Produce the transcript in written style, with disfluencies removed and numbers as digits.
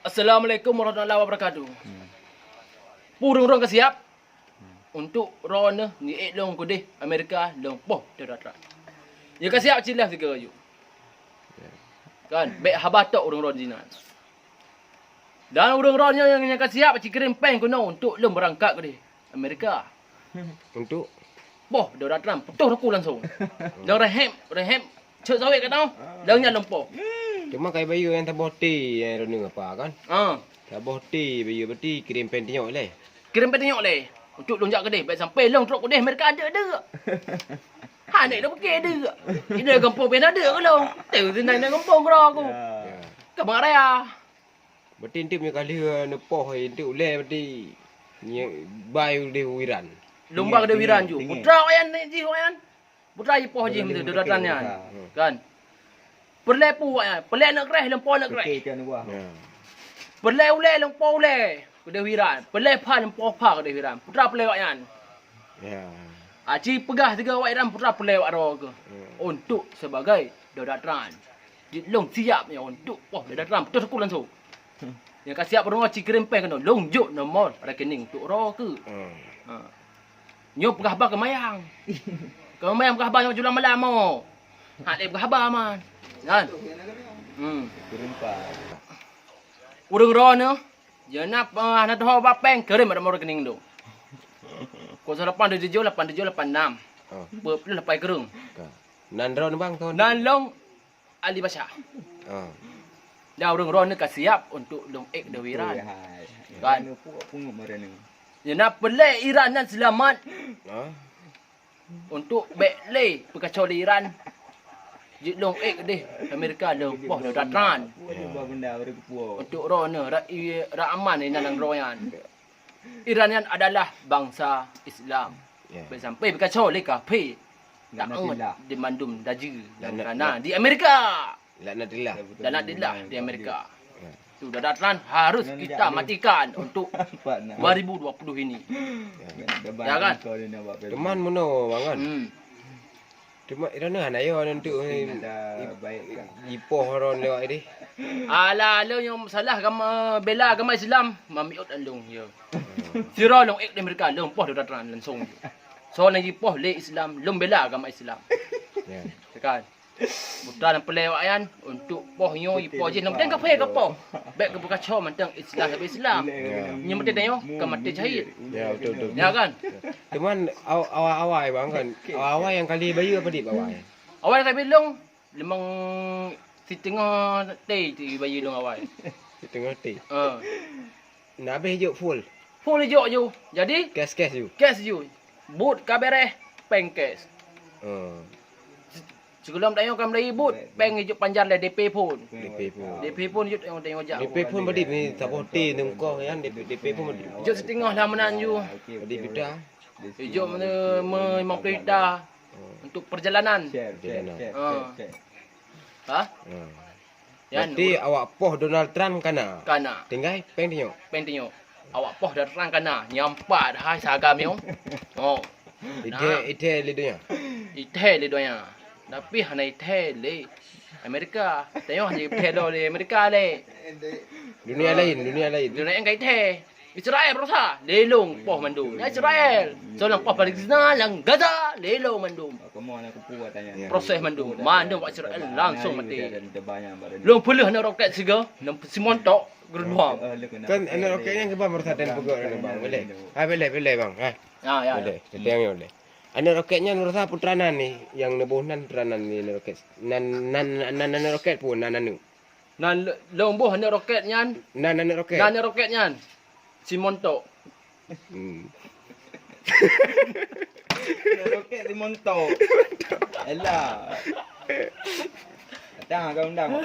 Assalamualaikum warahmatullahi wabarakatuh. Purung-rong kesiap untuk rona ni long kudih Amerika long poh darat. Ya kesiap cilah tiga kaju. Kan, baik habatok urang-ron Zina. Dan urang-ronnya yang kesiap kirim peng kuno untuk long berangkat kudih Amerika. Untuk Poh darat Trump, putus aku langsung. Long rehem, cek sawit kat tau. Longnya lompoh. cuma kai bayu yang tak boti yang rona apa kan? Ha. Tak boti bayu berarti kirim pen tengok le. Kirim petengok leh. Untuk lonjak kedai. Baik sampai long truk kedai mereka ada. Ha naik dah pakai ada. Ini kampung pen ada ke long? Tahu senang nak kampung kau aku. Ya. Ke bang raya. Berarti intip punya kali nepoh intip le berarti ni bayu de wiran. Lomba kedai wiran ju. Putra wayan ni ji wayan. Putra je poh je betul datannya. Kan. Perlepu wayan. Pelek nak kereh lempau nak kereh. Ya. Pelek ule lempau ule. Kedai wiran. Pelek pa lempau pa kedai wiran. Putra pelek wayan. Ya. Aci pegah tiga wayan putra pelek wak ro ke. Untuk sebagai daratran. Long siap ya untuk poh daratran betul aku langsung. Yang kasih siap berunga ci kirim peng kena lonjuk nomor rekening untuk ro ke. Ha. Nyo pegah ba ke mayang. Ke mayang pegah ba nyo julang malam mo. Ha le pegah ba man. Kan? Urang ro no. Ya nak nak tahu ba peng kirim ada nomor rekening tu. 0878 8786. Oh. Berpilih lepai kerung. Nan ron bang tu. Dan long Ali Basha. Oh. Dah urang ro ni kasiap untuk long ek dewiran. Kan? Ya nak pelek Iran dan selamat Ha? untuk bekle pekacau di Iran. Jik long ek deh Amerika long poh daratran. Untuk ro ni ra aman ni nang royan. Iranian adalah bangsa Islam. Ya. Baik sampai berkacau le kafir. Tak angat di Mandum Daji dan Dan- Kana di Amerika. Laknatillah. Dan adillah di Amerika. Ya. Itu daratran harus kita matikan untuk 2020 ini. Ya kan? Teman mono bang kan. Hmm. Cuma irana ayo untuk ipoh ron lewat ni. Ala lo yang salah agama bela agama Islam mamiut andung ya. Sira long ek di Amerika long poh daratran langsung. So lagi poh le Islam long bela agama Islam. Ya. Kan? Putra dan pelewayan untuk poh nyo ipoh je nam tengah ke poh. Baik ke berkacau mantang Islam sampai Islam. Nyo mati tengok ke mati syahid. Ya betul. Ya kan? Cuman awal-awal bang kan. Awal yang kali bayu apa dik awal? Awal kami bilong lemang si tengah teh di bayi long awal. Di tengah ti. Nak habis juk full. Full hijau je. Jadi Kes-kes you. cash je. Boot kabereh peng cash. Sebelum tengok kam dari boot peng hijau panjar le DP pun. DP pun. DP pun hijau tengok jak. DP pun badi ni tak poti nungkong kan DP pun badi. Hijau setengah lah menan ju. Badi bida. Hijau memang perintah untuk perjalanan. Ha? Yan Berarti awak poh Donald Trump kana. kana. Tinggal peng tengok. Peng tengok. Awak poh dah terang kana. Nyampak dah sagam yo. Oh. Ide lidonya. Iteh le doya. Tapi hana iteh le Amerika. Tengok hanya iteh le Amerika le. Dunia lain. Dunia yang iteh. Israel berusaha lelong poh mandum. Ya Israel. Seorang poh Palestina yang Gaza lelong mandum. Proses mandum. Mandum Pak Israel langsung mati. Long puluh nak roket siga, nam simontok gerduam. Kan anak roketnya ke bang bersatan pegak bang. Boleh. Boleh bang. Ya. Boleh. Yang boleh. Anak roketnya nursa putranan ni yang nebuhnan putranan ni roket. Nan roket pun nan. Nan long boh nak roket nyan. Nan roket. Nan roket nyan. Simontok. Roket di montok. Elah. Datang kau undang.